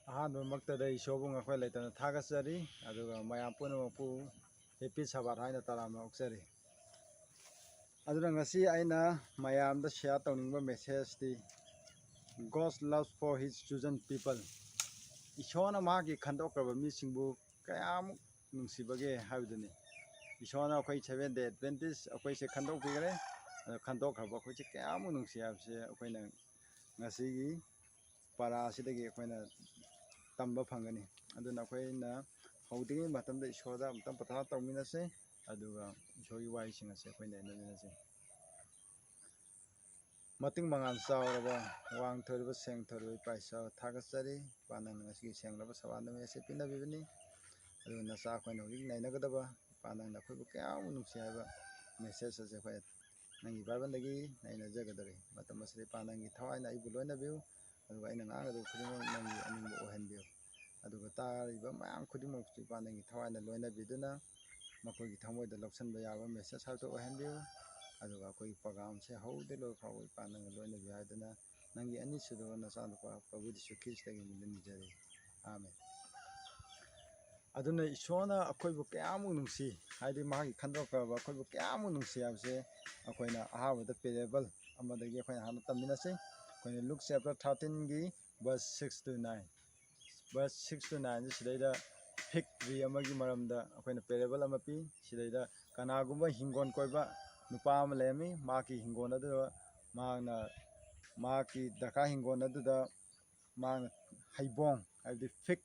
ꯑꯍꯥꯟꯕꯃꯛꯇꯗ ꯏꯁꯣꯔꯕꯨ ꯉꯛꯄ ꯂꯩꯇꯅ ꯊꯥꯒꯠꯆꯔꯤ ꯑꯗꯨꯒ ꯃꯌꯥꯝ ꯄꯨꯝꯅꯃꯛꯄꯨ ꯍꯦꯄꯤ ꯁꯥꯕꯥꯠ ꯍꯥꯏꯅ ꯇꯔꯥꯝꯅ ꯑꯣꯛꯆꯔꯤ ꯑꯗꯨꯅ ꯉꯁꯤ ꯑꯩꯅ ꯃꯌꯥꯝꯗ ꯁꯦꯌꯔ ꯇꯧꯅꯤꯡꯕ ꯃꯦꯁꯦꯖꯇꯤ God's love for his chosen people ꯏꯁꯣꯔꯅ ꯃꯍꯥꯛꯀꯤ ꯈꯟꯗꯣꯛꯈ꯭ꯔꯕ ꯃꯤꯁꯤꯡꯕꯨ ꯀꯌꯥꯃꯨꯛ ꯅꯨꯡꯁꯤꯕꯒꯦ ꯍꯥꯏꯕꯗꯨꯅꯤ ꯏꯁꯣꯔꯅ ꯑꯩꯈꯣꯏ ꯁꯦꯚꯦꯟ ꯗꯦ ꯑꯦꯗꯚꯦꯟꯇꯤꯁ ꯑꯩꯈꯣꯏꯁꯦ ꯈꯟꯗꯣꯛꯄꯤꯈ꯭ꯔꯦ ꯑꯗꯨ ꯈꯟꯗꯣꯛꯈ꯭ꯔꯕ ꯑꯩꯈꯣꯏꯁꯦ ꯀꯌꯥꯃꯨꯛ ꯅꯨꯡꯁꯤ ꯍꯥꯏꯕꯁꯦ ꯑꯩꯈꯣꯏꯅ ꯉꯁꯤꯒꯤ ꯄꯔꯥ ꯑꯁꯤꯗꯒꯤ ꯑꯩꯈꯣꯏꯅ ꯇꯝꯕ ꯐꯪꯒꯅꯤ ꯑꯗꯨꯅ ꯑꯩꯈꯣꯏꯅ ꯍꯧꯗ꯭ꯔꯤꯉꯩ ꯃꯇꯝꯗ ꯏꯁꯣꯔꯗ ꯑꯃꯨꯛꯇꯪ ꯄ꯭ꯔꯊꯥꯅ ꯇꯧꯃꯤꯟꯅꯁꯤ ꯑꯗꯨꯒ ꯏꯁꯣꯔꯒꯤ ꯋꯥꯍꯩꯁꯤꯡ ꯑꯁꯤ ꯑꯩꯈꯣꯏꯅ ꯏꯟꯅꯃꯤꯟꯅꯁꯤ ꯃꯇꯤꯡ ꯃꯉꯥꯜ ꯆꯥꯎꯔꯕ ꯋꯥꯡ ꯊꯣꯏꯔꯕ ꯁꯦꯡ ꯊꯣꯏꯔꯕ ꯏꯄꯥ ꯏꯆꯥ ꯊꯥꯒꯠꯆꯔꯤ ꯏꯄꯥ ꯅꯪꯅ ꯉꯁꯤꯒꯤ ꯁꯦꯡꯂꯕ ꯁꯕꯥꯟ ꯅꯨꯃꯤꯠ ꯑꯁꯤ ꯄꯤꯅꯕꯤꯕꯅꯤ ꯑꯗꯨꯒ ꯅꯆꯥ ꯑꯩꯈꯣꯏꯅ ꯍꯧꯖꯤꯛ ꯅꯩꯅꯒꯗꯕ ꯏꯄꯥ ꯅꯪꯅ ꯑꯩꯈꯣꯏꯕꯨ ꯀꯌꯥꯃꯨꯛ ꯅꯨꯡꯁꯤ ꯍꯥꯏꯕ ꯃꯦꯁꯦꯖ ꯑꯁꯤ ꯑꯩꯈꯣꯏ ꯅꯪꯒꯤ ꯕꯥꯏꯕꯜꯗꯒꯤ ꯅꯩꯅꯖꯒꯗꯧꯔꯤ ꯃꯇꯝ ꯑꯁꯤꯗ ꯏꯄꯥ ꯅꯪꯒꯤ ꯊꯋꯥꯏꯅ ꯑꯩꯕꯨ ꯂꯣꯏꯅꯕꯤꯌꯨ ꯑꯗꯨꯒ ꯑꯩꯅ ꯉꯥꯡꯒꯗꯕ ꯈꯨꯗꯤꯡꯃꯛ ꯅꯪꯒꯤ ꯑꯅꯤꯡꯕ ꯑꯣꯏꯍꯟꯕꯤꯌꯨ ꯑꯗꯨꯒ ꯇꯥꯔꯤꯕ ꯃꯌꯥꯝ ꯈꯨꯗꯤꯡꯃꯛꯁꯨ ꯏꯄꯥ ꯅꯪꯒꯤ ꯊꯋꯥꯏꯅ ꯂꯣꯏꯅꯕꯤꯗꯨꯅ ꯃꯈꯣꯏꯒꯤ ꯊꯃꯣꯏꯗ ꯂꯧꯁꯤꯟꯕ ꯌꯥꯕ ꯃꯦꯁꯦꯖ ꯍꯥꯏꯕꯗꯨ ꯑꯣꯏꯍꯟꯕꯤꯌꯨ ꯑꯗꯨꯒ ꯑꯩꯈꯣꯏꯒꯤ ꯄ꯭ꯔꯣꯒ꯭ꯔꯥꯝꯁꯦ ꯍꯧꯗꯩ ꯂꯣꯏꯕ ꯐꯥꯎꯕ ꯏꯄꯥ ꯅꯪꯅ ꯂꯣꯏꯅꯕꯤꯌꯨ ꯍꯥꯏꯗꯨꯅ ꯅꯪꯒꯤ ꯑꯅꯤꯁꯨꯕ ꯅꯆꯥꯅꯨꯄꯥ ꯄ꯭ꯔꯚꯨ ꯖꯤꯁꯨ ꯈ꯭ꯔꯤꯁꯇꯒꯤ ꯃꯤꯡꯗ ꯅꯤꯖꯔꯤ ꯑꯥꯃꯦꯟ ꯑꯗꯨꯅ ꯏꯁꯣꯔꯅ ꯑꯩꯈꯣꯏꯕꯨ ꯀꯌꯥꯃꯨꯛ ꯅꯨꯡꯁꯤ ꯍꯥꯏꯗꯤ ꯃꯍꯥꯛꯀꯤ ꯈꯟꯗꯣꯛꯈ꯭ꯔꯕ ꯑꯩꯈꯣꯏꯕꯨ ꯀꯌꯥꯃꯨꯛ ꯅꯨꯡꯁꯤ ꯍꯥꯏꯕꯁꯦ ꯑꯩꯈꯣꯏꯅ ꯑꯍꯥꯟꯕꯗ ꯄꯦꯔꯦꯕꯜ ꯑꯃꯗꯒꯤ ꯑꯩꯈꯣꯏꯅ ꯍꯥꯟꯅ ꯇꯝꯃꯤꯟꯅꯁꯤ ꯑꯩꯈꯣꯏꯅ ꯂꯨꯛ ꯆꯦꯞꯇꯔ 13ꯒꯤ ꯚꯔꯁ 6 to 9 ꯚꯔꯁ 6 to 9 ꯁꯤꯗꯩꯗ ꯐꯤꯛ ꯇ꯭ꯔꯤ ꯑꯃꯒꯤ ꯃꯔꯝꯗ ꯑꯩꯈꯣꯏꯅ ꯄꯦꯔꯦꯕꯜ ꯑꯃ ꯄꯤ ꯁꯤꯗꯩꯗ ꯀꯅꯥꯒꯨꯝꯕ ꯍꯤꯡꯒꯣꯜ ꯀꯣꯏꯕ ꯅꯨꯄꯥ ꯑꯃ ꯂꯩꯔꯝꯃꯤ ꯃꯍꯥꯛꯀꯤ ꯍꯤꯡꯒꯣꯜ ꯑꯗꯨꯗ ꯃꯍꯥꯛꯀꯤ ꯗꯔꯀꯥꯔ ꯍꯤꯡꯒꯣꯜ ꯑꯗꯨꯗ ꯃꯥꯅ ꯍꯩꯕꯣꯡ ꯍꯥꯏꯕꯗꯤ ꯐꯤꯛ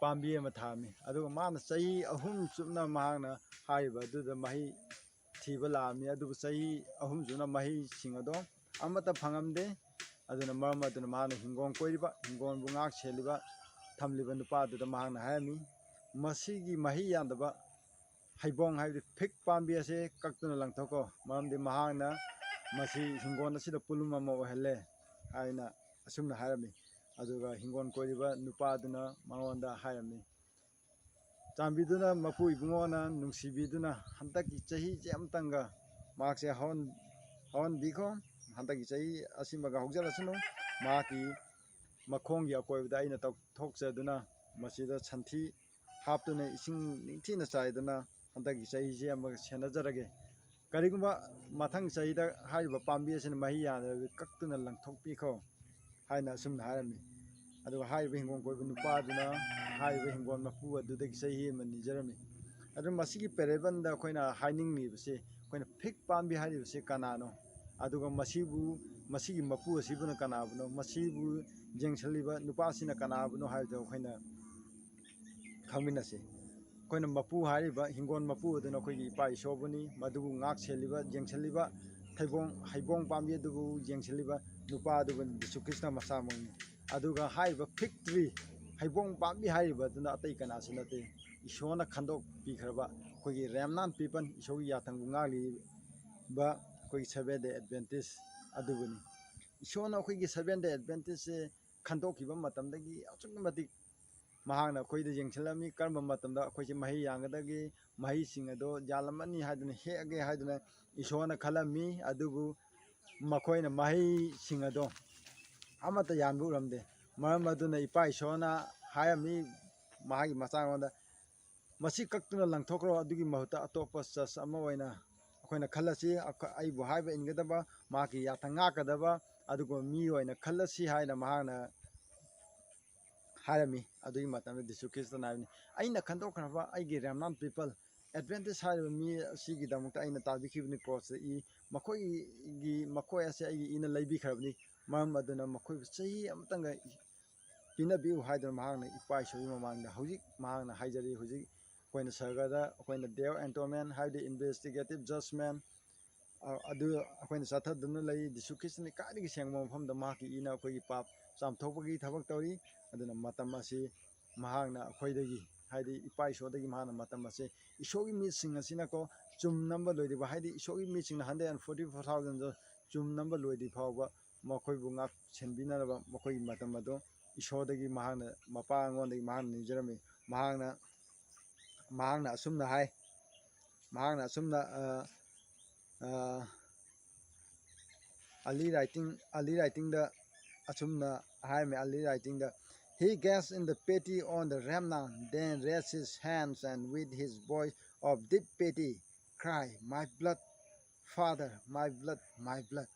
ꯄꯥꯝꯕꯤ ꯑꯃ ꯊꯥꯔꯝꯃꯤ ꯑꯗꯨꯒ ꯃꯥꯅ ꯆꯍꯤ 3 ꯆꯨꯞꯅ ꯃꯍꯥꯛꯅ ꯍꯥꯏꯔꯤꯕ ꯑꯗꯨꯗ ꯃꯍꯩ ꯊꯤꯕ ꯂꯥꯛꯑꯝꯃꯤ ꯑꯗꯨꯕꯨ ꯆꯍꯤ 3 ꯆꯨꯞꯅ ꯃꯍꯩꯁꯤꯡ ꯑꯗꯣ ꯑꯃꯠꯇ ꯐꯪꯉꯝꯗꯦ ꯑꯗꯨꯅ ꯃꯔꯝ ꯑꯗꯨꯅ ꯃꯍꯥꯛꯅ ꯍꯤꯡꯒꯣꯜ ꯀꯣꯏꯔꯤꯕ ꯍꯤꯡꯒꯣꯜꯕꯨ ꯉꯥꯛ ꯁꯦꯜꯂꯤꯕ ꯊꯝꯂꯤꯕ ꯅꯨꯄꯥ ꯑꯗꯨꯗ ꯃꯍꯥꯛꯅ ꯍꯥꯏꯔꯝꯃꯤ ꯃꯁꯤꯒꯤ ꯃꯍꯩ ꯌꯥꯟꯗꯕ ꯍꯩꯕꯣꯡ ꯍꯥꯏꯕꯗꯤ ꯐꯤꯛ ꯄꯥꯝꯕꯤ ꯑꯁꯤ ꯀꯛꯇꯨꯅ ꯂꯪꯊꯣꯛꯀꯣ ꯃꯔꯝꯗꯤ ꯃꯍꯥꯛꯅ ꯃꯁꯤ ꯍꯤꯡꯒꯣꯜ ꯑꯁꯤꯗ ꯄꯨꯂꯨꯝ ꯑꯃ ꯑꯣꯏꯍꯜꯂꯦ ꯍꯥꯏꯅ ꯑꯁꯨꯝꯅ ꯍꯥꯏꯔꯝꯃꯤ ꯑꯗꯨꯒ ꯍꯤꯡꯒꯣꯜ ꯀꯣꯏꯔꯤꯕ ꯅꯨꯄꯥꯗꯨꯅ ꯃꯉꯣꯟꯗ ꯍꯥꯏꯔꯝꯃꯤ ꯆꯥꯟꯕꯤꯗꯨꯅ ꯃꯄꯨ ꯏꯕꯨꯡꯉꯣꯅ ꯅꯨꯡꯁꯤꯕꯤꯗꯨꯅ ꯍꯟꯗꯛꯀꯤ ꯆꯍꯤꯁꯦ ꯑꯃꯇꯪꯒ ꯃꯍꯥꯛꯁꯦ ꯍꯧꯍꯟꯕꯤꯈꯣ ꯍꯟꯗꯛꯀꯤ ꯆꯍꯤ ꯑꯁꯤꯃꯒ ꯍꯧꯖꯔꯁꯅꯨ ꯃꯍꯥꯛꯀꯤ ꯃꯈꯣꯡꯒꯤ ꯑꯀꯣꯏꯕꯗ ꯑꯩꯅ ꯇꯧꯊꯣꯛꯆꯗꯨꯅ ꯃꯁꯤꯗ ꯁꯟꯊꯤ ꯍꯥꯞꯇꯨꯅ ꯏꯁꯤꯡ ꯅꯤꯡꯊꯤꯅ ꯆꯥꯏꯗꯨꯅ ꯍꯟꯗꯛꯀꯤ ꯆꯍꯤꯁꯦ ꯑꯃꯒ ꯁꯦꯟꯅꯖꯔꯒꯦ ꯀꯔꯤꯒꯨꯝꯕ ꯃꯊꯪ ꯆꯍꯤꯗ ꯍꯥꯏꯔꯤꯕ ꯄꯥꯝꯕꯤ ꯑꯁꯤꯅ ꯃꯍꯩ ꯌꯥꯜꯂꯕꯗꯤ ꯀꯛꯇꯨꯅ ꯂꯪꯊꯣꯛꯄꯤꯈꯣ ꯍꯥꯏꯅ ꯑꯁꯨꯝꯅ ꯍꯥꯏꯔꯝꯃꯤ ꯑꯗꯨꯒ ꯍꯥꯏꯔꯤꯕ ꯍꯤꯡꯒꯣꯜ ꯀꯣꯏꯕ ꯅꯨꯄꯥꯗꯨꯅ ꯍꯥꯏꯔꯤꯕ ꯍꯤꯡꯒꯣꯜ ꯃꯄꯨ ꯑꯗꯨꯗꯒꯤ ꯆꯍꯤ ꯑꯃ ꯅꯤꯖꯔꯝꯃꯤ ꯑꯗꯨ ꯃꯁꯤꯒꯤ ꯄꯦꯔꯦꯕꯜꯗ ꯑꯩꯈꯣꯏꯅ ꯍꯥꯏꯅꯤꯡꯂꯤꯕꯁꯤ ꯑꯩꯈꯣꯏꯅ ꯐꯤꯛ ꯄꯥꯝꯕꯤ ꯍꯥꯏꯔꯤꯕꯁꯤ ꯀꯅꯥꯅꯣ ꯑꯗꯨꯒ ꯃꯁꯤꯒꯤ ꯃꯄꯨ ꯑꯁꯤꯕꯨꯅ ꯀꯅꯥꯕꯨꯅꯣ ꯃꯁꯤꯕꯨ ꯌꯦꯡꯁꯤꯜꯂꯤꯕ ꯅꯨꯄꯥ ꯑꯁꯤꯅ ꯀꯅꯥꯕꯨꯅꯣ ꯍꯥꯏꯕꯗꯨ ꯑꯩꯈꯣꯏꯅ ꯈꯪꯃꯤꯟꯅꯁꯤ ꯑꯩꯈꯣꯏꯅ ꯃꯄꯨ ꯍꯥꯏꯔꯤꯕ ꯍꯤꯡꯒꯣꯜ ꯃꯄꯨ ꯑꯗꯨꯅ ꯑꯩꯈꯣꯏꯒꯤ ꯏꯄꯥ ꯏꯁꯣꯔꯕꯨꯅꯤ ꯃꯗꯨꯕꯨ ꯉꯥꯛ ꯁꯦꯜꯂꯤꯕ ꯌꯦꯡꯁꯤꯜꯂꯤꯕ ꯍꯩꯕꯣꯡ ꯄꯥꯝꯕꯤ ꯑꯗꯨꯕꯨ ꯌꯦꯡꯁꯤꯜꯂꯤꯕ ꯅꯨꯄꯥ ꯑꯗꯨꯕꯨ ꯌꯤꯁꯨ ꯈ꯭ꯔꯤꯁꯅ ꯃꯁꯥꯃꯛꯅꯤ ꯑꯗꯨꯒ ꯍꯥꯏꯔꯤꯕ ꯐꯤꯛ ꯇ꯭ꯔꯤ ꯍꯩꯕꯣꯡ ꯄꯥꯝꯕꯤ ꯍꯥꯏꯔꯤꯕꯗꯨꯅ ꯑꯇꯩ ꯀꯅꯥꯁꯨ ꯅꯠꯇꯦ ꯏꯁꯣꯔꯅ ꯈꯟꯗꯣꯛꯄꯤꯈ꯭ꯔꯕ ꯑꯩꯈꯣꯏꯒꯤ ꯔꯦꯝꯅꯥꯟ ꯄꯤꯄꯜ ꯏꯁꯣꯔꯒꯤ ꯌꯥꯊꯪꯕꯨ ꯉꯥꯛꯂꯤꯕ ꯑꯩꯈꯣꯏꯒꯤ 7 ꯗꯦ ꯑꯦꯗꯚꯦꯟꯇꯤꯁ ꯑꯗꯨꯕꯨꯅꯤ ꯏꯁꯣꯔꯅ ꯑꯩꯈꯣꯏꯒꯤ 7 ꯗꯦ ꯑꯦꯗꯚꯦꯟꯇꯤꯁꯁꯦ ꯈꯟꯗꯣꯛꯈꯤꯕ ꯃꯇꯝꯗꯒꯤ ꯑꯁꯨꯛꯀꯤ ꯃꯇꯤꯛ ꯃꯍꯥꯛꯅ ꯑꯩꯈꯣꯏꯗ ꯌꯦꯡꯁꯤꯜꯂꯝꯃꯤ ꯀꯔꯝꯕ ꯃꯇꯝꯗ ꯑꯩꯈꯣꯏꯁꯦ ꯃꯍꯩ ꯌꯥꯟꯒꯗꯒꯦ ꯃꯍꯩꯁꯤꯡ ꯑꯗꯣ ꯌꯥꯜꯂꯝꯃꯅꯤ ꯍꯥꯏꯗꯨꯅ ꯍꯦꯛꯑꯒꯦ ꯍꯥꯏꯗꯨꯅ ꯏꯁꯣꯔꯅ ꯈꯜꯂꯝꯃꯤ ꯑꯗꯨꯕꯨ ꯃꯈꯣꯏꯅ ꯃꯍꯩꯁꯤꯡ ꯑꯗꯣ ꯑꯃꯠꯇ ꯌꯥꯟꯕ ꯎꯔꯝꯗꯦ ꯃꯔꯝ ꯑꯗꯨꯅ ꯏꯄꯥ ꯏꯁꯣꯔꯅ ꯍꯥꯏꯔꯝꯃꯤ ꯃꯍꯥꯛꯀꯤ ꯃꯆꯥꯉꯣꯟꯗ ꯃꯁꯤ ꯀꯛꯇꯨꯅ ꯂꯪꯊꯣꯛꯈ꯭ꯔꯣ ꯑꯗꯨꯒꯤ ꯃꯍꯨꯠꯇ ꯑꯇꯣꯞꯄ ꯆꯔꯆ ꯑꯃ ꯑꯣꯏꯅ ꯑꯩꯈꯣꯏꯅ ꯈꯜꯂꯁꯤ ꯑꯩꯕꯨ ꯍꯥꯏꯕ ꯏꯟꯒꯗꯕ ꯃꯍꯥꯛꯀꯤ ꯌꯥꯊꯪ ꯉꯥꯛꯀꯗꯕ ꯑꯗꯨꯒ ꯃꯤ ꯑꯣꯏꯅ ꯈꯜꯂꯁꯤ ꯍꯥꯏꯅ ꯃꯍꯥꯛꯅ ꯍꯥꯏꯔꯝꯃꯤ ꯑꯗꯨꯒꯤ ꯃꯇꯝꯗ ꯌꯤꯁꯨ ꯈ꯭ꯔꯤꯁꯇꯅ ꯍꯥꯏꯕꯅꯤ ꯑꯩꯅ ꯈꯟꯗꯣꯛꯈ꯭ꯔꯕ ꯑꯩꯒꯤ ꯔꯦꯝꯅꯥꯟ ꯄꯤꯄꯜ ꯑꯦꯗꯚꯦꯟꯇꯤꯁ ꯍꯥꯏꯔꯤꯕ ꯃꯤ ꯑꯁꯤꯒꯤꯗꯃꯛꯇ ꯑꯩꯅ ꯇꯥꯕꯤꯈꯤꯕꯅꯤ ꯀ꯭ꯔꯣꯁꯇ ꯃꯈꯣꯏ ꯑꯁꯦ ꯑꯩꯒꯤ ꯏꯅ ꯂꯩꯕꯤꯈ꯭ꯔꯕꯅꯤ ꯃꯔꯝ ꯑꯗꯨꯅ ꯃꯈꯣꯏꯕꯨ ꯆꯍꯤ ꯑꯃꯇꯪꯒ ꯄꯤꯅꯕꯤꯌꯨ ꯍꯥꯏꯗꯨꯅ ꯃꯍꯥꯛꯅ ꯏꯄꯥ ꯏꯁꯣꯔꯒꯤ ꯃꯃꯥꯡꯗ ꯍꯧꯖꯤꯛ ꯃꯍꯥꯛꯅ ꯍꯥꯏꯖꯔꯤ ꯍꯧꯖꯤꯛ ꯑꯩꯈꯣꯏꯅ ꯁꯔꯒꯗ ꯑꯩꯈꯣꯏꯅ ꯗꯦꯌꯔ ꯑꯦꯟꯇꯣꯃꯦꯟ ꯍꯥꯏꯕꯗꯤ ꯏꯟꯚꯦꯁꯇꯤꯒꯦꯇꯤꯞ ꯖꯁꯃꯦꯟ ꯑꯗꯨ ꯑꯩꯈꯣꯏꯅ ꯆꯠꯊꯗꯨꯅ ꯂꯩ ꯌꯤꯁꯨ ꯈ꯭ꯔꯤꯁꯇꯅ ꯀꯥꯏꯗꯒꯤ ꯁꯦꯡꯕ ꯃꯐꯝꯗ ꯃꯍꯥꯛꯀꯤ ꯏꯅ ꯑꯩꯈꯣꯏꯒꯤ ꯄꯥꯞ ꯆꯥꯝꯊꯣꯛꯄꯒꯤ ꯊꯕꯛ ꯇꯧꯔꯤ ꯑꯗꯨꯅ ꯃꯇꯝ ꯑꯁꯤ ꯃꯍꯥꯛꯅ ꯑꯩꯈꯣꯏꯗꯒꯤ ꯍꯥꯏꯗꯤ ꯏꯄꯥ ꯏꯁꯣꯔꯗꯒꯤ ꯃꯍꯥꯛꯅ ꯃꯇꯝ ꯑꯁꯤ ꯏꯁꯣꯔꯒꯤ ꯃꯤꯁꯤꯡ ꯑꯁꯤꯅꯀꯣ ꯆꯨꯝꯅꯕ ꯂꯣꯏꯗ꯭ꯔꯤꯕ ꯍꯥꯏꯗꯤ ꯏꯁꯣꯔꯒꯤ ꯃꯤꯁꯤꯡꯅ 144,000 ꯆꯨꯝꯅꯕ ꯂꯣꯏꯗ꯭ꯔꯤ ꯐꯥꯎꯕ ꯃꯈꯣꯏꯕꯨ ꯉꯥꯛ ꯁꯦꯟꯕꯤꯅꯅꯕ ꯃꯈꯣꯏꯒꯤ ꯃꯇꯝ ꯑꯗꯣ ꯏꯁꯣꯔꯗꯒꯤ ꯃꯍꯥꯛꯅ ꯃꯄꯥꯉꯣꯟꯗꯒꯤ ꯃꯍꯥꯛꯅ ꯅꯤꯖꯔꯝꯃꯤ ꯃꯍꯥꯛꯅ ꯑꯁꯨꯝꯅ ꯍꯥꯏ ꯃꯍꯥꯛꯅ ꯑꯁꯨꯝꯅ ꯑꯔꯂꯤ ꯔꯥꯏꯇꯤꯡꯗ ꯑꯁꯨꯝꯅ ꯍꯥꯏꯔꯝꯃꯤ early ꯔꯥꯏꯇꯤꯡꯗ He gazed in the pity on the remnant, then raised his hands and with his voice of deep pity cried, "My blood, Father, my blood, my blood."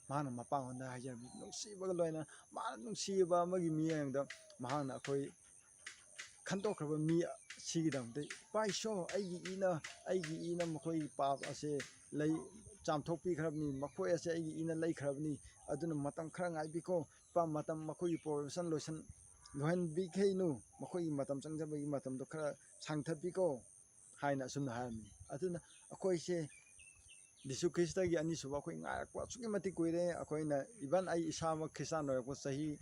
Mana mapangona hajarmi nungsibaga loina mana nungsiba amagi miyangda mahana akhoi khandokraba mi sigidamde paisho aigi ina makhoi pap ase lei chamthokpi khrabni makhoi ase aigi ina lei khrabni aduna matam khara ngaibiko pa matam makhoi provision loisan lohan bikheinu makhoi matam changjabagi matam do khara sangthapiko haina sunna harmi aduna akhoi se Disu Krista gi ani suba khoi nga kwa chuki mati koire akhoina iban ai isama Krista no ko sahi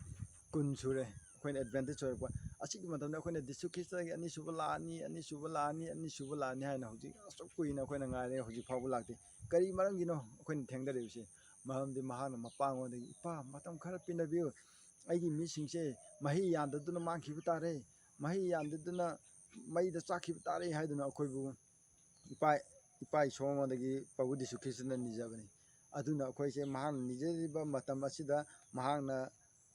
kun sure akhoina advantage or kwa asiki matam akhoina Disu Krista gi ani suba lani haina hoji asok kuina akhoina nga re hoji phabu lakte kari marang gino akhoina thengda rebse mahamdi mahana mapango de ipa matam khara pinabiu aigi mi singse mahi yandaduna mangkhibu tare mahi yandaduna maida chakhibu tare haiduna akhoibu ipa isomodagi pabu Disu Kristna nijabani aduna akoise mahang nijeriba matam asida mahangna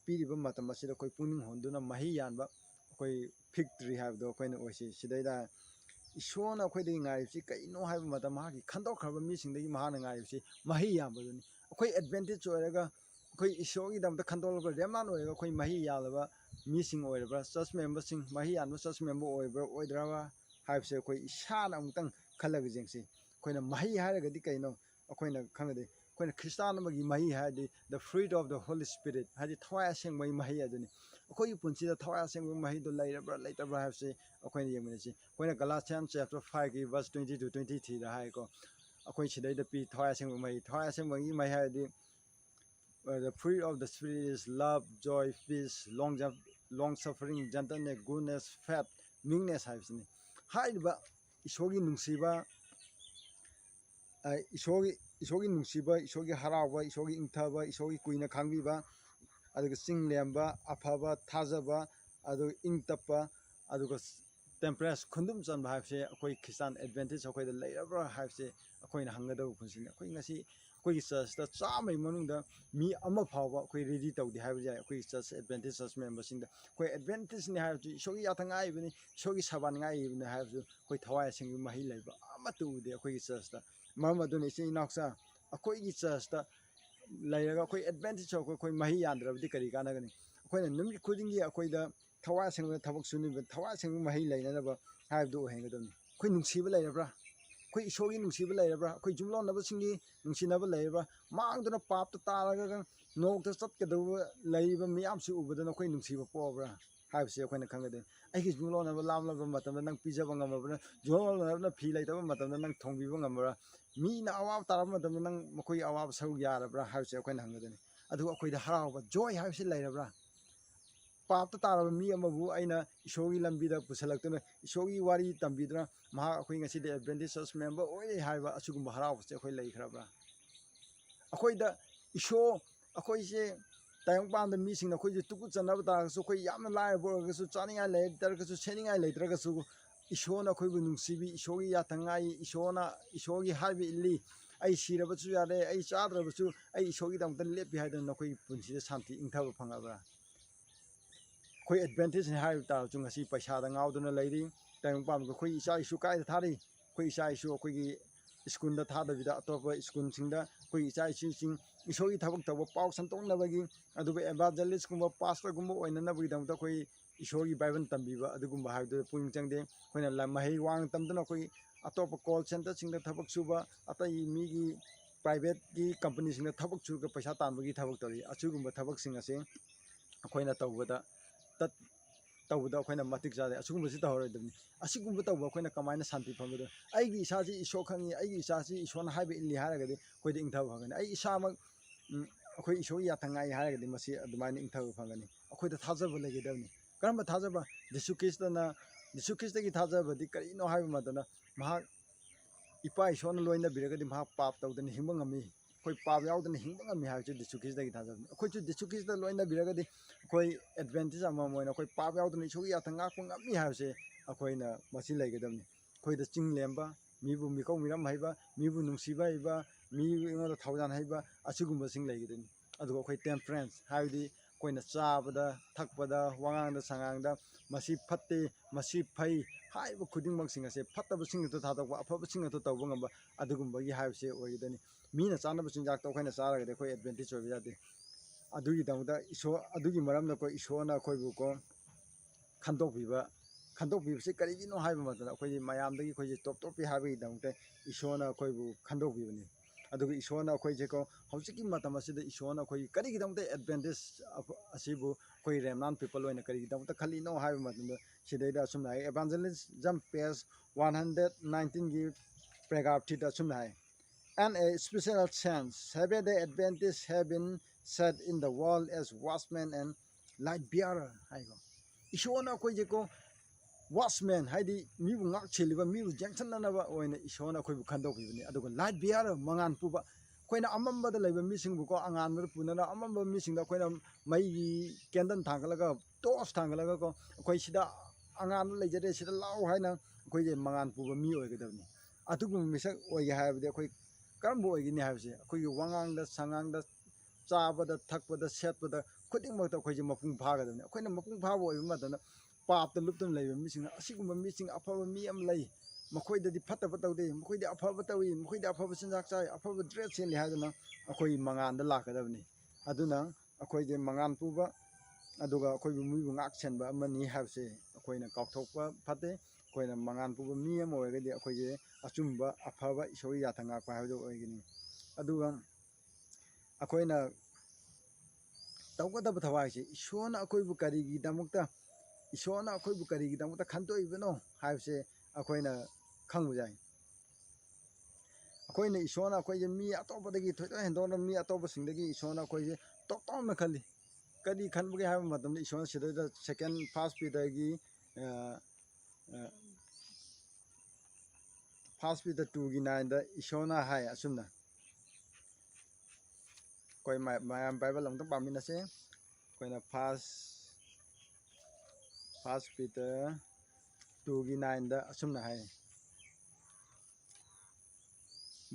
piriba matam asida koi puning honduna mahi yanba koi victory habdo koina oisi sidaida isona koidai ngaibsi kaino haiba matam mahagi khandokhraba mi singdagi mahana ngaibsi mahi yambaduni koi advantage oiraga koi isogi damta khandolba remnan oiraga koi mahi yalaba mi sing oirabra church member sing mahi yanba church member oibra oidraba haibse koi isana amtang khalaga jengsi koina mahi haragadi kaino akoina khangade koina Christian amagi mahi hadi the fruit of the Holy Spirit hadi thawai aseng mahi aduni akoi punchi da thawai aseng mahi do lairabra laitabra habse akoina yemnesi koina Galatians chapter 5 ki verse 20 to 23 da hai ko akoi chidai da pi thawai aseng mahi hadi the fruit of the Spirit is love, joy, peace, long suffering, gentleness, goodness, faith, meekness habsini haiba isogi nungsiba isogi nungsiba isogi harawa isogi ingthaba isogi kuina khangbiba aduga singlemba afaba thajaba adu ingtapa aduga temperance khundum chanba habse akoi Christian advantage akoi da leirabra habse akoi na hangada phunsin akoi ngasi akoi church da chamai manungda mi ama phawa akoi ready tawdi habja akoi church advantage church members sing da akoi advantage ni habju isogi yathanga ibni isogi saban ngai ibni habju akoi thawai sing mahi leiba ama tude akoi church da Mamaduni si inaksa akoi church da lairaga akoi advantage akoi mahi yandrabdi kari kanagani akoi numi khudingi akoi da thawai sing thabak suni thawai sing mahi lainaba haibdu hengadani akoi nungsiba lairabra akoi isogi nungsiba lairabra akoi jumlon naba singi nungsinaba lairabra mangduna papta taraga nokta chatkadaba laiba miyamsi ubadana akoi nungsiba pobra haibse akoina khangade aigi jumlon naba lamlaba matamda nang pijaba ngamabra jumlon naba fi laitaba matamda nang thongbiba ngamabra mina awab tarab matamda nang makoi awab saru yarabra haibse akoina hangadani adu akoida harawa joy haibse lairabra papta tarab mi amabu aina isogi lambida pusalaktuna isogi wari tambiduna maha akoi ngasi de advantage church member oi haiba asugumba harawa se akoi laikhrabra akoida iso akoise tayong pam mi sing na khoi tuku chanaba ta so khoi yamna lai bo ga su chaninga lai tar ga su seninga lai tar ga su isona khoi bu nungsibi isogi yatangai isogi haibi illi ai siraba chu yare ai chadraba chu ai isogi dam tan lepi haidan na khoi punsi da santi ingthaba phangabra khoi advantage ni hai ta chu ngasi paisa da ngauduna lairi tayong pam ga khoi isa isu kai da thari khoi isa isu khoi gi school da thada bida atopa school singda khoi isa isu sing isogi thabak tawba paw santong nabagi aduba evangelist kumba pastor kumba oina nabagi damta khoi isogi bible tambiba adugumba haibdu puing changde khoina lamahei wang tamdana khoi atopa call center singda thabak suba atai migi private gi company singda thabak suga paisa tanbagi thabak tori achugumba thabak sing ase khoina tawbada tat tawda khoina matik jade asugumba si tawrodni asigumba tawba khoina kamaina santi phangdo aigi isaji iso khangi aigi isaji isona haibe illi haragadi khoida ingthaba phangani ai isamak akhoi isogi yatangai haragadi masi adumaina ingthaba phangani akhoida thajaba legedabni karamba thajaba Disu Krista gi thajabadi karino haiba madana mahak ipa isona loina biragadi mahak pap tawdani hingba ngami khoi pap yaudana hingba ngami haiju Disu Krista gi thajabni akhoi chu Disu Krista loina biragadi khoi advantage ama moina khoi pap yaudana isogi yatanga ko ngami haise akhoina masi legedabni khoida chinglemba mibu mikau miram haiba mibu nungsiba haiba mi ingoda thawjan haiba asugumba sing legedani adugo khoi temperance haidi ꯑꯩꯈꯣꯏꯅ ꯆꯥꯕꯗ ꯊꯛꯄꯗ ꯋꯥꯉꯥꯡꯗ ꯁꯉꯥꯡꯗ ꯃꯁꯤ ꯐꯠꯇꯦ ꯃꯁꯤ ꯐꯩ ꯍꯥꯏꯕ ꯈꯨꯗꯤꯡꯃꯛꯁꯤꯡ ꯑꯁꯦ ꯐꯠꯇꯕꯁꯤꯡ ꯑꯗꯨ ꯊꯥꯗꯣꯛꯄ ꯑꯐꯕꯁꯤꯡ ꯑꯗꯨ ꯇꯧꯕ ꯉꯝꯕ ꯑꯗꯨꯒꯨꯝꯕꯒꯤ ꯍꯥꯏꯕꯁꯦ ꯑꯣꯏꯒꯗꯅꯤ ꯃꯤꯅ ꯆꯥꯅꯕ ꯆꯤꯟꯖꯥꯛꯇꯣ ꯑꯩꯈꯣꯏꯅ ꯆꯥꯔꯒꯗꯤ ꯑꯩꯈꯣꯏ ꯑꯦꯗꯚꯦꯟꯇꯦꯖ ꯑꯣꯏꯕ ꯌꯥꯗꯦ ꯑꯗꯨꯒꯤꯗꯃꯛꯇ ꯏꯁꯣꯔ ꯑꯗꯨꯒꯤ ꯃꯔꯝꯅꯀꯣ ꯏꯁꯣꯔꯅ ꯑꯩꯈꯣꯏꯕꯨꯀꯣ ꯈꯟꯗꯣꯛꯄꯤꯕꯁꯤ ꯀꯔꯤꯒꯤꯅꯣ ꯍꯥꯏꯕ ꯃꯇꯝꯗ ꯑꯩꯈꯣꯏꯒꯤ ꯃꯌꯥꯝꯗꯒꯤ ꯑꯩꯈꯣꯏꯁꯦ ꯇꯣꯞ ꯇꯣꯞꯄꯤ ꯍꯥꯏꯕꯒꯤꯗꯃꯛꯇ ꯏꯁꯣꯔꯅ ꯑꯩꯈꯣꯏꯕꯨ ꯈꯟꯗꯣꯛꯄꯤꯕꯅꯤ ꯑꯗꯨꯒ ꯏꯁꯣꯔꯅ ꯑꯩꯈꯣꯏꯁꯦꯀꯣ ꯍꯧꯖꯤꯛꯀꯤ ꯃꯇꯝ ꯑꯁꯤꯗ ꯏꯁꯣꯔꯅ ꯑꯩꯈꯣꯏꯒꯤ ꯀꯔꯤꯒꯤꯗꯃꯛꯇ ꯑꯦꯗꯚꯦꯟꯇꯦꯖ ꯑꯁꯤꯕꯨ ꯑꯩꯈꯣꯏ ꯔꯦꯝꯅꯥꯟ ꯄꯤꯄꯜ ꯑꯣꯏꯅ ꯀꯔꯤꯒꯤꯗꯃꯛꯇ ꯈꯜꯂꯤꯅꯣ ꯍꯥꯏꯕ ꯃꯇꯝꯗ ꯁꯤꯗꯩꯗ ꯑꯁꯨꯝꯅ ꯍꯥꯏ ꯑꯦꯚꯥꯟꯖꯦꯂꯤꯖꯝ ꯄꯦꯖ 119ꯒꯤ ꯄꯦꯔꯥꯒ꯭ꯔꯥꯐ 3ꯗ ꯑꯁꯨꯝꯅ ꯍꯥꯏ and a special sense Seventh-day Adventists have been set in the world as watchmen and light bearer ꯍꯥꯏꯀꯣ ꯏꯁꯣꯔꯅ ꯑꯩꯈꯣꯏꯁꯦꯀꯣ watchman ꯍꯥꯏꯗꯤ ꯃꯤꯕꯨ ꯉꯥꯛ ꯁꯦꯜꯂꯤꯕ ꯃꯤꯕꯨ ꯌꯦꯡꯁꯤꯟꯅꯅꯕ ꯑꯣꯏꯅ ꯏꯁꯣꯔꯅ ꯑꯩꯈꯣꯏꯕꯨ ꯈꯟꯗꯣꯛꯄꯤꯕꯅꯤ ꯑꯗꯨꯒ ꯂꯥꯏꯠ ꯕꯤꯌꯥꯔ ꯃꯉꯥꯟ ꯄꯨꯕ ꯑꯩꯈꯣꯏꯅ ꯑꯃꯝꯕꯗ ꯂꯩꯕ ꯃꯤꯁꯤꯡꯕꯨꯀꯣ ꯑꯉꯥꯟꯕꯗ ꯄꯨꯅꯅ ꯑꯃꯝꯕ ꯃꯤꯁꯤꯡꯗ ꯑꯩꯈꯣꯏꯅ ꯃꯩꯒꯤ ꯀꯦꯟꯗꯜ ꯊꯥꯡꯒꯠꯂꯒ ꯇꯣꯔꯆ ꯊꯥꯡꯒꯠꯂꯒꯀꯣ ꯑꯩꯈꯣꯏ ꯁꯤꯗ ꯑꯉꯥꯟꯕ ꯂꯩꯖꯔꯦ ꯁꯤꯗ ꯂꯥꯛꯎ ꯍꯥꯏꯅ ꯑꯩꯈꯣꯏꯁꯦ ꯃꯉꯥꯟ ꯄꯨꯕ ꯃꯤ ꯑꯣꯏꯒꯗꯕꯅꯤ ꯑꯗꯨꯒꯨꯝꯕ ꯃꯤꯁꯛ ꯑꯣꯏꯒꯦ ꯍꯥꯏꯔꯕꯗꯤ ꯑꯩꯈꯣꯏ ꯀꯔꯝꯕ ꯑꯣꯏꯒꯅꯤ ꯍꯥꯏꯕꯁꯦ ꯑꯩꯈꯣꯏꯒꯤ ꯋꯥꯉꯥꯡꯗ ꯁꯉꯥꯡꯗ ꯆꯥꯕꯗ ꯊꯛꯄꯗ ꯁꯦꯠꯄꯗ ꯈꯨꯗꯤꯡꯃꯛꯇ ꯑꯩꯈꯣꯏꯁꯦ ꯃꯄꯨꯡ ꯐꯥꯒꯗꯕꯅꯤ ꯑꯩꯈꯣꯏꯅ ꯃꯄꯨꯡ ꯐꯥꯕ ꯑꯣꯏꯕ ꯃꯇꯝꯗ ꯄꯥꯞꯇ ꯂꯨꯞꯇꯨꯅ ꯂꯩꯕ ꯃꯤꯁꯤꯡꯅ ꯑꯁꯤꯒꯨꯝꯕ ꯃꯤꯁꯤꯡ ꯑꯐꯕ ꯃꯤ ꯑꯃ ꯂꯩ ꯃꯈꯣꯏꯗꯗꯤ ꯐꯠꯇꯕ ꯇꯧꯗꯦ ꯃꯈꯣꯏꯗꯤ ꯑꯐꯕ ꯇꯧꯏ ꯃꯈꯣꯏꯗꯤ ꯑꯐꯕ ꯆꯤꯟꯖꯥꯛ ꯆꯥꯏ ꯑꯐꯕ ꯗ꯭ꯔꯦꯁ ꯁꯦꯠꯂꯤ ꯍꯥꯏꯗꯨꯅ ꯑꯩꯈꯣꯏ ꯃꯉꯥꯟꯗ ꯂꯥꯛꯀꯗꯕꯅꯤ ꯑꯗꯨꯅ ꯑꯩꯈꯣꯏꯁꯦ ꯃꯉꯥꯟ ꯄꯨꯕ ꯑꯗꯨꯒ ꯑꯩꯈꯣꯏꯕꯨ ꯃꯤꯕꯨ ꯉꯥꯛ ꯁꯦꯟꯕ ꯑꯃꯅꯤ ꯍꯥꯏꯕꯁꯦ ꯑꯩꯈꯣꯏꯅ ꯀꯥꯎꯊꯣꯛꯄ ꯐꯠꯇꯦ ꯑꯩꯈꯣꯏꯅ ꯃꯉꯥꯟ ꯄꯨꯕ ꯃꯤ ꯑꯃ ꯑꯣꯏꯔꯒꯗꯤ ꯑꯩꯈꯣꯏꯁꯦ ꯑꯆꯨꯝꯕ ꯑꯐꯕ ꯏꯁꯣꯔꯒꯤ ꯌꯥꯊꯪ ꯉꯥꯛꯄ ꯍꯥꯏꯕꯗꯨ ꯑꯣꯏꯒꯅꯤ ꯑꯗꯨꯒ ꯑꯩꯈꯣꯏꯅ ꯇꯧꯒꯗꯕ ꯊꯕꯛꯁꯦ ꯏꯁꯣꯔꯅ ꯑꯩꯈꯣꯏꯕꯨ ꯀꯔꯤꯒꯤꯗꯃꯛꯇ ꯈꯟꯗꯣꯛꯏꯕꯅꯣ ꯍꯥꯏꯕꯁꯦ ꯑꯩꯈꯣꯏꯅ ꯈꯪꯕ ꯌꯥꯏ ꯑꯩꯈꯣꯏꯅ ꯏꯁꯣꯔꯅ ꯑꯩꯈꯣꯏꯁꯦ ꯃꯤ ꯑꯇꯣꯞꯄꯗꯒꯤ ꯊꯣꯏꯗꯣꯛ ꯍꯦꯟꯗꯣꯛꯅ ꯃꯤ ꯑꯇꯣꯞꯄꯁꯤꯡꯗꯒꯤ ꯏꯁꯣꯔꯅ ꯑꯩꯈꯣꯏꯁꯦ ꯇꯣꯞ ꯇꯣꯞꯅ ꯈꯜꯂꯤ ꯀꯔꯤ ꯈꯟꯕꯒꯦ ꯍꯥꯏꯕ ꯃꯇꯝꯗ ꯏꯁꯣꯔꯅ ꯁꯤꯗꯩꯗ ꯁꯦꯀꯦꯟ ꯐꯥꯔꯁ ꯄꯤꯇꯔꯒꯤ ꯐꯥꯔꯁ ꯄꯤꯇꯔ 2:9 ꯏꯁꯣꯔꯅ ꯍꯥꯏ ꯑꯁꯨꯝꯅ ꯑꯩꯈꯣꯏ ꯃꯌꯥꯝ ꯕꯥꯏꯕꯜ ꯑꯃꯨꯛꯇꯪ ꯄꯥꯃꯤꯟꯅꯁꯦ ꯑꯩꯈꯣꯏꯅ ꯐꯥꯔꯁ ꯄꯤꯇꯔ 2:9 ꯑꯁꯨꯝꯅ ꯍꯥꯏ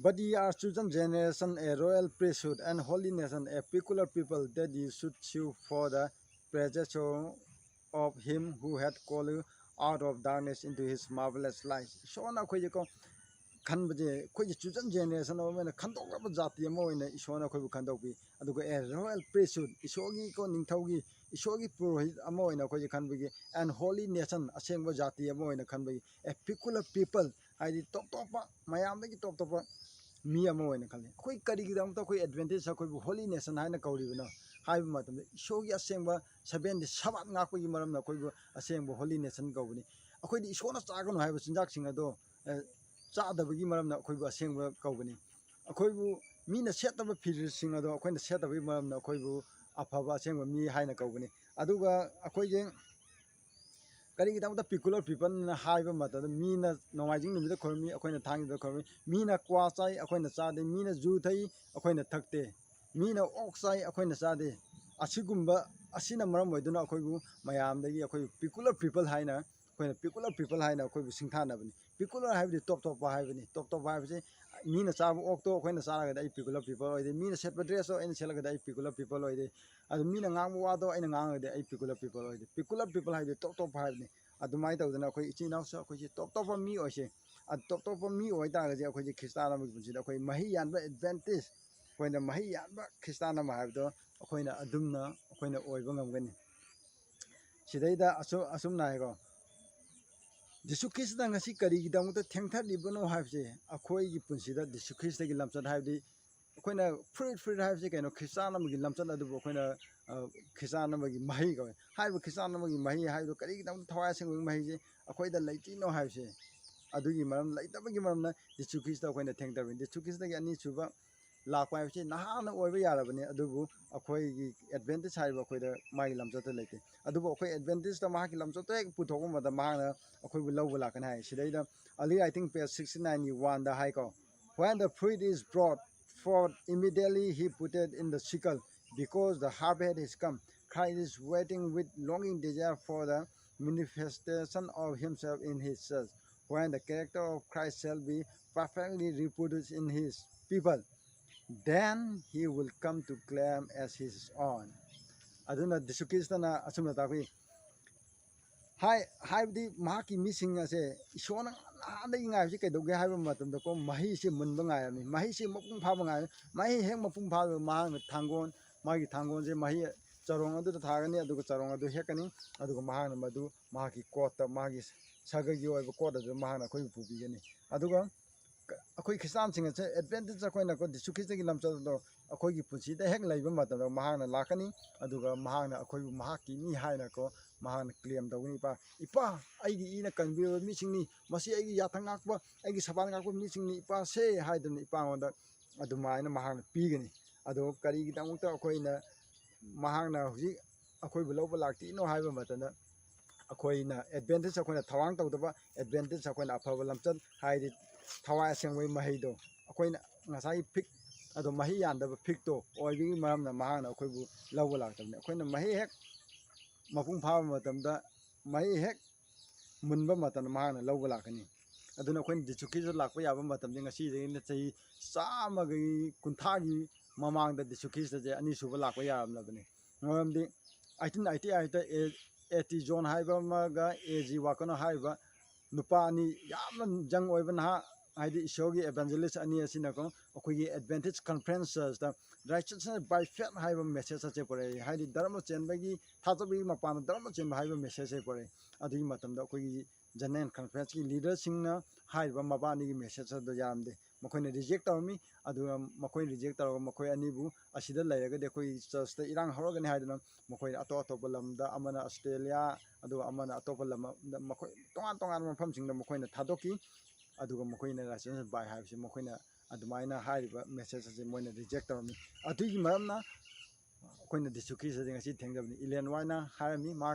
But ye are chosen generation, a royal priesthood, and holy nation, a peculiar people, that ye should shew for the praises of him who hath called you out of darkness into his marvelous light. ꯏꯁꯣꯔꯅ ꯑꯩꯈꯣꯏꯁꯦꯀꯣ ꯈꯟꯕꯁꯦ ꯑꯩꯈꯣꯏꯁꯦ ꯆꯨꯖꯟ generation ꯑꯃ ꯈꯟꯗꯣꯛꯂꯕ ꯖꯥꯇꯤ ꯑꯃ ꯑꯣꯏꯅ ꯏꯁꯣꯔꯅ ꯑꯩꯈꯣꯏꯕꯨ ꯈꯟꯗꯣꯛꯄꯤ ꯑꯗꯨꯒ ꯑꯦ ꯔꯣꯌꯦꯜ ꯄ꯭ꯔꯤꯁꯍꯨꯗ ꯏꯁꯣꯔꯒꯤꯀꯣ ꯅꯤꯡꯊꯧꯒꯤ ꯏꯁꯣꯔꯒꯤ ꯄꯨꯔꯣꯍꯤꯠ ꯑꯃ ꯑꯣꯏꯅ ꯑꯩꯈꯣꯏꯁꯦ ꯈꯟꯕꯒꯤ ꯑꯦꯟ ꯍꯣꯂꯤ ꯅꯦꯁꯟ ꯑꯁꯦꯡꯕ ꯖꯥꯇꯤ ꯑꯃ ꯑꯣꯏꯅ ꯈꯟꯕꯒꯤ ꯑꯦ ꯄꯤꯀꯨꯂꯔ ꯄꯤꯄꯜ ꯍꯥꯏꯗꯤ ꯇꯣꯞ ꯇꯣꯞꯄ ꯃꯌꯥꯝꯗꯒꯤ ꯇꯣꯞ ꯇꯣꯞꯄ ꯃꯤ ꯑꯃ ꯑꯣꯏꯅ ꯈꯜꯂꯤ ꯑꯩꯈꯣꯏ ꯀꯔꯤꯒꯤꯗꯃꯛꯇ ꯑꯩꯈꯣꯏ ꯑꯦꯗꯚꯦꯟꯇꯦꯖ ꯑꯩꯈꯣꯏꯕꯨ ꯍꯣꯂꯤ ꯅꯦꯁꯟ ꯍꯥꯏꯅ ꯀꯧꯔꯤꯕꯅꯣ ꯍꯥꯏꯕ ꯃꯇꯝꯗ ꯏꯁꯣꯔꯒꯤ ꯑꯁꯦꯡꯕ 7 ꯁꯕꯥꯠ ꯉꯥꯛꯄꯒꯤ ꯃꯔꯝꯅ ꯑꯩꯈꯣꯏꯕꯨ ꯑꯁꯦꯡꯕ ꯍꯣꯂꯤ ꯅꯦꯁꯟ ꯀꯧꯕꯅꯤ ꯑꯩꯈꯣꯏꯗꯤ ꯏꯁꯣꯔꯅ ꯆꯥꯒꯅꯨ ꯍꯥꯏꯕ ꯆꯤꯟꯖꯥꯛꯁꯤꯡ ꯑꯗꯣ ꯆꯥꯗꯕꯒꯤ ꯃꯔꯝꯅ ꯑꯩꯈꯣꯏꯕꯨ ꯑꯁꯦꯡꯕ ꯀꯧꯕꯅꯤ ꯑꯩꯈꯣꯏꯕꯨ ꯃꯤꯅ ꯁꯦꯠꯇꯕ ꯐꯤꯔꯁꯤꯡ ꯑꯗꯣ ꯑꯩꯈꯣꯏꯅ ꯁꯦꯠꯇꯕꯒꯤ ꯃꯔꯝꯅ ꯑꯩꯈꯣꯏꯕꯨ ꯑꯐꯕ ꯑꯁꯦꯡꯕ ꯃꯤ ꯍꯥꯏꯅ ꯀꯧꯕꯅꯤ ꯑꯗꯨꯒ ꯑꯩꯈꯣꯏꯁꯦ ꯀꯔꯤꯒꯤꯗꯃꯛꯇ ꯄꯤꯀꯨꯂꯔ ꯄꯤꯄꯜꯅ ꯍꯥꯏꯕ ꯃꯇꯝꯗ ꯃꯤꯅ ꯅꯣꯡꯃꯥꯏꯖꯤꯡ ꯅꯨꯃꯤꯠꯇ ꯈꯣꯏꯔꯝꯃꯤ ꯑꯩꯈꯣꯏꯅ ꯊꯥꯡꯖꯗ ꯈꯣꯏꯔꯝꯃꯤ ꯃꯤꯅ ꯀ꯭ꯋꯥ ꯆꯥꯏ ꯑꯩꯈꯣꯏꯅ ꯆꯥꯗꯦ ꯃꯤꯅ ꯖꯨ ꯊꯛꯏ ꯑꯩꯈꯣꯏꯅ ꯊꯛꯇꯦ ꯃꯤꯅ ꯑꯣꯛ ꯆꯥꯏ ꯑꯩꯈꯣꯏꯅ ꯆꯥꯗꯦ ꯑꯁꯤꯅ ꯃꯔꯝ ꯑꯣꯏꯗꯨꯅ ꯑꯩꯈꯣꯏꯕꯨ ꯃꯌꯥꯝꯗꯒꯤ ꯑꯩꯈꯣꯏ ꯄꯤꯀꯨꯂꯔ ꯄꯤꯄꯜ ꯍꯥꯏꯅ ꯑꯩꯈꯣꯏꯕꯨ ꯁꯤꯡꯊꯥꯅꯕꯅꯤ ꯄꯤꯀꯨꯂꯔ ꯍꯥꯏꯕꯗꯤ ꯇꯣꯞ ꯇꯣꯞꯄ ꯍꯥꯏꯕꯅꯤ ꯇꯣꯞ ꯇꯣꯞꯄ ꯍꯥꯏꯕꯁꯤ ꯃꯤꯅ ꯆꯥꯕ ꯑꯣꯛꯇꯣ ꯑꯩꯈꯣꯏꯅ ꯆꯥꯔꯒꯗꯤ ꯑꯩ ꯄꯤꯀꯨꯂꯔ ꯄꯤꯄꯜ ꯑꯣꯏꯗꯦ ꯃꯤꯅ ꯁꯦꯠꯄ ꯗ꯭ꯔꯦꯁꯇꯣ ꯑꯩꯅ ꯁꯦꯠꯂꯒꯗꯤ ꯑꯩ ꯄꯤꯀꯨꯂꯔ ꯄꯤꯄꯜ ꯑꯣꯏꯗꯦ ꯑꯗꯨ ꯃꯤꯅ ꯉꯥꯡꯕ ꯋꯥꯗꯣ ꯑꯩꯅ ꯉꯥꯡꯉꯒꯗꯤ ꯑꯩ ꯄꯤꯀꯨꯂꯔ ꯄꯤꯄꯜ ꯑꯣꯏꯗꯦ ꯄꯤꯀꯨꯂꯔ ꯄꯤꯄꯜ ꯍꯥꯏꯕꯗꯤ ꯇꯣꯞ ꯇꯣꯞꯄ ꯍꯥꯏꯕꯅꯤ ꯑꯗꯨꯃꯥꯏꯅ ꯇꯧꯗꯅ ꯑꯩꯈꯣꯏ ꯏꯆꯤꯜ ꯏꯅꯥꯎꯁꯨ ꯑꯩꯈꯣꯏꯁꯤ ꯇꯣꯞ ꯇꯣꯞꯄ ꯃꯤ ꯑꯣꯏꯁꯦ ꯇꯣꯞ ꯇꯣꯞꯄ ꯃꯤ ꯑꯣꯏꯇꯥꯔꯒꯗꯤ ꯑꯩꯈꯣꯏꯁꯤ ꯈ꯭ꯔꯤꯁꯇꯥꯟ ꯑꯃꯒꯤ ꯄꯨꯟꯁꯤꯗ ꯑꯩꯈꯣꯏ ꯃꯍꯩ ꯌꯥꯟꯕ ꯑꯦꯗꯚꯦꯟꯇꯦꯖ ꯑꯩꯈꯣꯏꯅ ꯃꯍꯩ ꯌꯥꯟꯕ ꯈ꯭ꯔꯤꯁꯇꯥꯟ ꯑꯃ ꯍꯥꯏꯕꯗꯣ ꯑꯩꯈꯣꯏꯅ ꯑꯗꯨꯝꯅ ꯑꯩꯈꯣꯏꯅ ꯑꯣꯏꯕ ꯉꯝꯒꯅꯤ ꯁꯤꯗꯩꯗ ꯑꯁꯨꯝꯅ ꯍꯥꯏꯀꯣ ꯖꯤꯁꯨ ꯈ꯭ꯔꯤꯁꯇꯅ ꯉꯁꯤ ꯀꯔꯤꯒꯤꯗꯃꯛꯇ ꯊꯦꯡꯊꯔꯤꯕꯅꯣ ꯍꯥꯏꯕꯁꯦ ꯑꯩꯈꯣꯏꯒꯤ ꯄꯨꯟꯁꯤꯗ ꯖꯤꯁꯨ ꯈ꯭ꯔꯤꯁꯇꯒꯤ ꯂꯝꯆꯠ ꯍꯥꯏꯕꯗꯤ ꯑꯩꯈꯣꯏꯅ ꯐꯨꯔꯤꯠ ꯍꯥꯏꯕꯁꯤ ꯀꯩꯅꯣ ꯈ꯭ꯔꯤꯁꯇꯥꯟ ꯑꯃꯒꯤ ꯂꯝꯆꯠ ꯑꯗꯨꯕꯨ ꯑꯩꯈꯣꯏꯅ ꯈ꯭ꯔꯤꯁꯇꯥꯟ ꯑꯃꯒꯤ ꯃꯍꯩ ꯀꯧꯋꯦ ꯍꯥꯏꯔꯤꯕ ꯈ꯭ꯔꯤꯁꯇꯥꯟ ꯑꯃꯒꯤ ꯃꯍꯩ ꯍꯥꯏꯕꯗꯣ ꯀꯔꯤꯒꯤꯗꯃꯛꯇ ꯊꯋꯥꯏ ꯑꯁꯦꯡꯕꯒꯤ ꯃꯍꯩꯁꯦ ꯑꯩꯈꯣꯏꯗ ꯂꯩꯇ꯭ꯔꯤꯅꯣ ꯍꯥꯏꯕꯁꯦ ꯑꯗꯨꯒꯤ ꯃꯔꯝ ꯂꯩꯇꯕꯒꯤ ꯃꯔꯝꯅ ꯖꯤꯁꯨ ꯈ꯭ꯔꯤꯁꯇ ꯑꯩꯈꯣꯏꯅ ꯊꯦꯡꯊꯕꯅꯤ ꯖꯤꯁꯨ ꯈ꯭ꯔꯤꯁꯇꯒꯤ ꯑꯅꯤꯁꯨꯕ ꯂꯥꯛꯄ ꯍꯥꯏꯕꯁꯤ ꯅꯍꯥꯟꯅ ꯑꯣꯏꯕ ꯌꯥꯔꯕꯅꯤ ꯑꯗꯨꯕꯨ ꯑꯩꯈꯣꯏꯒꯤ ꯑꯦꯗꯚꯦꯟꯇꯦꯖ ꯍꯥꯏꯕ ꯑꯩꯈꯣꯏꯗ ꯃꯥꯒꯤ ꯂꯝꯆꯠꯇ ꯂꯩꯇꯦ ꯑꯗꯨꯕꯨ ꯑꯩꯈꯣꯏ ꯑꯦꯗꯚꯦꯟꯇꯦꯖꯇ ꯃꯍꯥꯛꯀꯤ ꯂꯝꯆꯠꯇ ꯍꯦꯛ ꯄꯨꯊꯣꯛꯄ ꯃꯇꯝꯗ ꯃꯍꯥꯛꯅ ꯑꯩꯈꯣꯏꯕꯨ ꯂꯧꯕ ꯂꯥꯛꯀꯅꯤ ꯍꯥꯏ ꯁꯤꯗꯩꯗ ꯑꯂꯤ ꯔꯥꯏꯇꯤꯡ ꯄꯦꯖ 69:1 ꯍꯥꯏꯀꯣ when the fruit is brought forth immediately he put it in the sickle because the harvest is come Christ is waiting with longing desire for the manifestation of himself in his church when the character of Christ shall be perfectly reproduced in his people then he will come to claim as his own aduna disukisana asumna takui हाइबदी महाकी मिसिंग असे इशोना नादगी ngaibsi kaidoge haiba matamda ko mahi se munba ngaibni mahi se mapung phaba ngai mahi hek mapung phaba mahang thangon magi thangon je mahi charong adu thagani adu charong adu hekani adu mahang madu mahaki kota magi sagagi oiba kota adu mahang khoi pubigani adu अखोई खिस्तान सिंह से advantage अखोइना को दिसुखिसगी लमचल दो अखोई पुंसी दे हेक lab मतम महाना लाकनी अदुगा महाना अखोई महाकी मी हाइना को महाना claim दौनी इपा आइगी इना कन्बियो मिसिंगनी मसी आइगी याथंगाकबा आइगी सबानगाकबा मिसिंगनी इपा से हाइदन इपा ओंदा अदुमाइना महाना पीगनी अदो करीगी दमुक्ता अखोइना महाना हुजी अखोई बुलौबा लाक्ति नो हाइबा मतना अखोइना एडवांटेज अखोइना थवांग तौदबा एडवांटेज अखोइना अफबा लमचल हाइदि थवाई असेंबई महिदो अखोइना ngасai फिक अदो मही यानदब फिकतो ओइबी मरमना महाना अखोइबु लौबा लाक्तबने अखोइना मही हेक मपुंग फाबा मतमदा मही हेक मुनबा मतन महाना लौबा लाकनी अदुना अखोइना दिसुखिज लाकबा याबा मतमजे ngasi देना चही चामगी कुंथागी ममांगदा दिसुखिज जे अनि सुबा लाकबा याबलबने मरमदि 1888 एटी जोन हाइबा मगा एजी वाकनो हाइबा नुपा अनि यामन जंग ओइबा नहा हाइदि इशोगी एवेंजलिस्ट अनि असिनको अखोगी एडवांटेज कॉन्फ्रेंसेस दा राइचसनेस बाय फेथ हाइबा मेसेज अचे परे हाइदि धर्म चेनबगी थाजबी मपान धर्म चेनबा हाइबा मेसेज ए परे अदुई मतमदा अखोगी जनरल कॉन्फ्रेंस की लीडर सिंगना हाइबा मबानी की मेसेज द यामदे मखोइना रिजेक्ट तवमी अदु मखोइ रिजेक्ट तव मखोइ अनिबु असिदा लैरगदे अखोई चर्च दा इरांग हरगने हाइदना मखोइ अतो अतोप लमदा अमना ऑस्ट्रेलिया अदु अमना अतोप लम मखोइ तोंगान तोंगान मफम सिंगदा मखोइना थादोकी अदुगा मखोइना राइसेंस बाय हाइबसे मखोइना अदुमाइना हाइबा मेसेज से मोइना रिजेक्ट तवमी अदुगी मरमना अखोइना दिसुखी से ngasi थेंगदबनी इलेन वाइना हाइमी मा